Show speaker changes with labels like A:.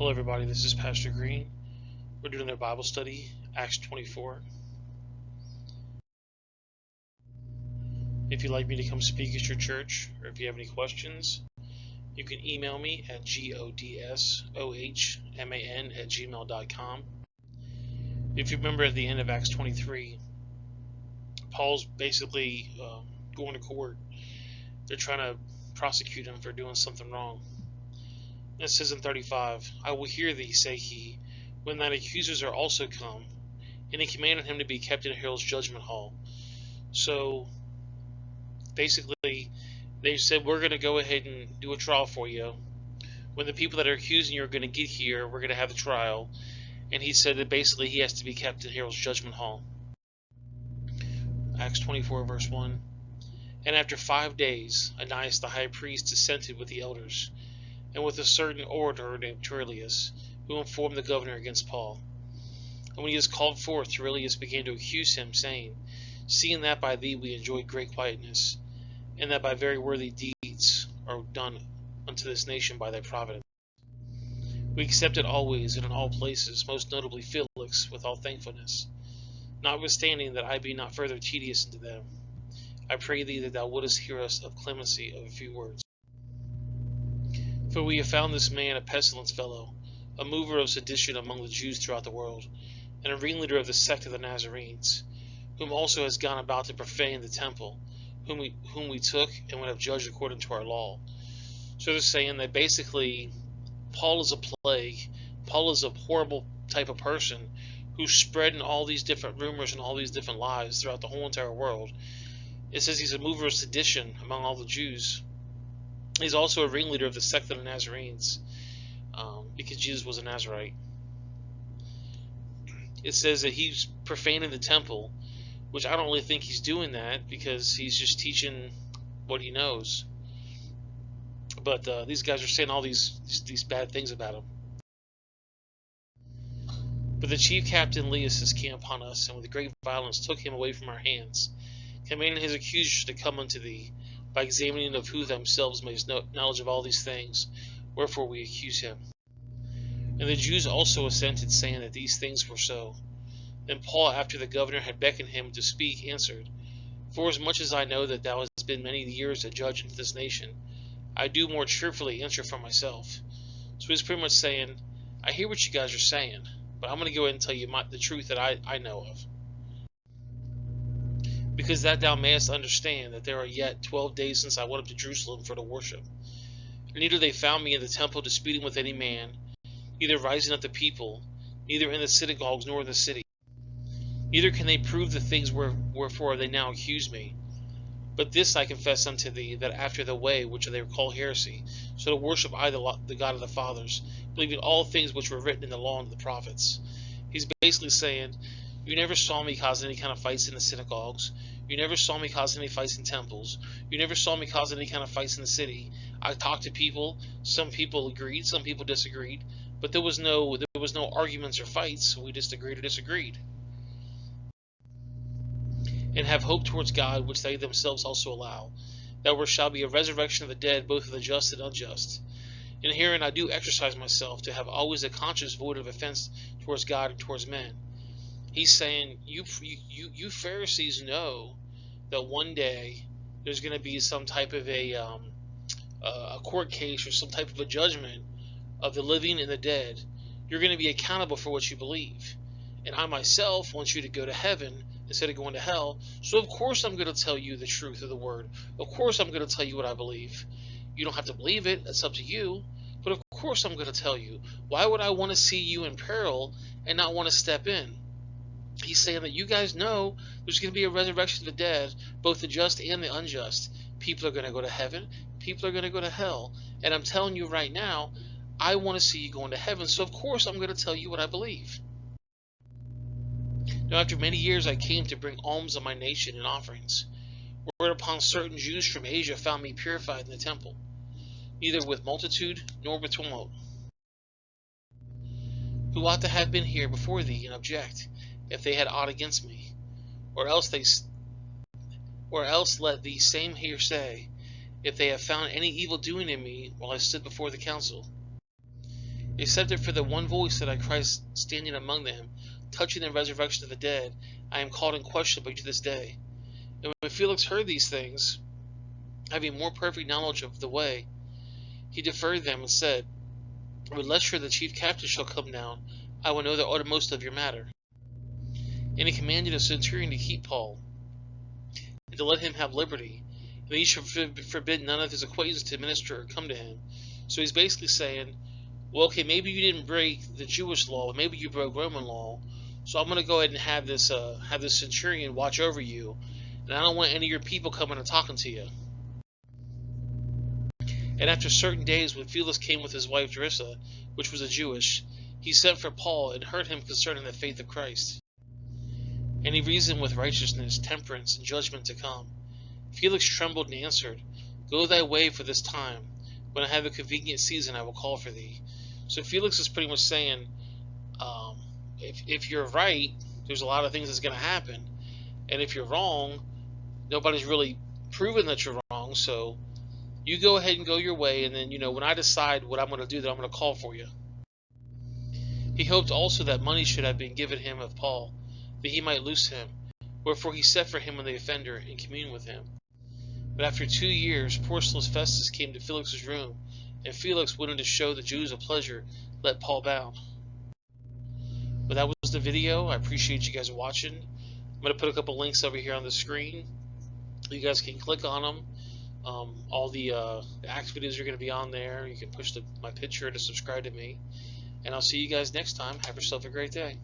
A: Hello everybody, this is Pastor Green. We're doing our Bible study, Acts 24. If you'd like me to come speak at your church, or if you have any questions, you can email me at godsohman@gmail.com. If you remember at the end of Acts 23, Paul's basically going to court. They're trying to prosecute him for doing something wrong. It says in 35, I will hear thee, say he, when thine accusers are also come. And he commanded him to be kept in Herod's judgment hall. So basically, they said, we're going to go ahead and do a trial for you. When the people that are accusing you are going to get here, we're going to have the trial. And he said that basically he has to be kept in Herod's judgment hall. Acts 24, verse 1. And after 5 days, Ananias the high priest assented with the elders, and with a certain orator named Tertullus, who informed the governor against Paul. And when he was called forth, Tertullus began to accuse him, saying, seeing that by thee we enjoy great quietness, and that by very worthy deeds are done unto this nation by thy providence, we accept it always and in all places, most notably Felix, with all thankfulness. Notwithstanding that I be not further tedious unto them, I pray thee that thou wouldest hear us of clemency of a few words. For we have found this man a pestilent fellow, a mover of sedition among the Jews throughout the world, and a ringleader of the sect of the Nazarenes, whom also has gone about to profane the temple, whom we took and would have judged according to our law. So they're saying that basically Paul is a plague. Paul is a horrible type of person who's spreading all these different rumors and all these different lies throughout the whole entire world. It says he's a mover of sedition among all the Jews. He's also a ringleader of the sect of the Nazarenes, because Jesus was a Nazarite. It says that he's profaning the temple, which I don't really think he's doing that, because he's just teaching what he knows. But these guys are saying all these bad things about him. But the chief captain Lysias came upon us, and with great violence took him away from our hands, commanding his accusers to come unto thee, by examining of who themselves made knowledge of all these things, wherefore we accuse him. And the Jews also assented, saying that these things were so. Then Paul, after the governor had beckoned him to speak, answered, Forasmuch as I know that thou hast been many years a judge in this nation, I do more cheerfully answer for myself. So he's pretty much saying, I hear what you guys are saying, but I'm going to go ahead and tell you the truth that I know of. Because that thou mayest understand that there are yet 12 days since I went up to Jerusalem for to worship. Neither they found me in the temple disputing with any man, neither rising up the people, neither in the synagogues nor in the city. Neither can they prove the things wherefore they now accuse me. But this I confess unto thee, that after the way which they call heresy, so to worship I the God of the fathers, believing all things which were written in the law and the prophets. He's basically saying, you never saw me cause any kind of fights in the synagogues. You never saw me cause any fights in temples. You never saw me cause any kind of fights in the city. I talked to people. Some people agreed, some people disagreed, but there was no arguments or fights. We just agreed or disagreed. And have hope towards God, which they themselves also allow, that there shall be a resurrection of the dead, both of the just and unjust. And herein I do exercise myself to have always a conscience void of offence towards God and towards men. He's saying, you Pharisees know that one day there's going to be some type of a court case or some type of a judgment of the living and the dead. You're going to be accountable for what you believe. And I myself want you to go to heaven instead of going to hell. So of course I'm going to tell you the truth of the word. Of course I'm going to tell you what I believe. You don't have to believe it. It's up to you. But of course I'm going to tell you. Why would I want to see you in peril and not want to step in? He's saying that you guys know there's going to be a resurrection of the dead, both the just and the unjust. People are going to go to heaven. People are going to go to hell. And I'm telling you right now, I want to see you going to heaven. So of course I'm going to tell you what I believe. Now after many years I came to bring alms on my nation and offerings, whereupon certain Jews from Asia found me purified in the temple, neither with multitude nor with tumult, who ought to have been here before thee and object, if they had aught against me, or else let these same here say, if they have found any evil doing in me while I stood before the council. except that for the one voice that I Christ standing among them, touching the resurrection of the dead, I am called in question by you to this day. And when Felix heard these things, having more perfect knowledge of the way, he deferred them and said, when lest the chief captain shall come down, I will know the uttermost of your matter. And he commanded a centurion to keep Paul, and to let him have liberty, and he should forbid none of his acquaintances to minister or come to him. So he's basically saying, well, okay, maybe you didn't break the Jewish law, but maybe you broke Roman law, so I'm going to go ahead and have this centurion watch over you, and I don't want any of your people coming and talking to you. And after certain days, when Felix came with his wife Drissa, which was a Jewish, he sent for Paul and heard him concerning the faith of Christ. And he reasoned with righteousness, temperance, and judgment to come. Felix trembled and answered, Go thy way for this time. When I have a convenient season, I will call for thee. So Felix is pretty much saying, if you're right, there's a lot of things that's going to happen. And if you're wrong, nobody's really proven that you're wrong, so you go ahead and go your way, and then, when I decide what I'm going to do, then I'm going to call for you. He hoped also that money should have been given him of Paul, that he might loose him, wherefore he set for him on the offender and communed with him. But after 2 years, Porcius Festus came to Felix's room, and Felix, wanting to show the Jews a pleasure, let Paul bound. But that was the video. I appreciate you guys watching. I'm going to put a couple links over here on the screen. You guys can click on them. All the Acts videos are going to be on there. You can push my picture to subscribe to me. And I'll see you guys next time. Have yourself a great day.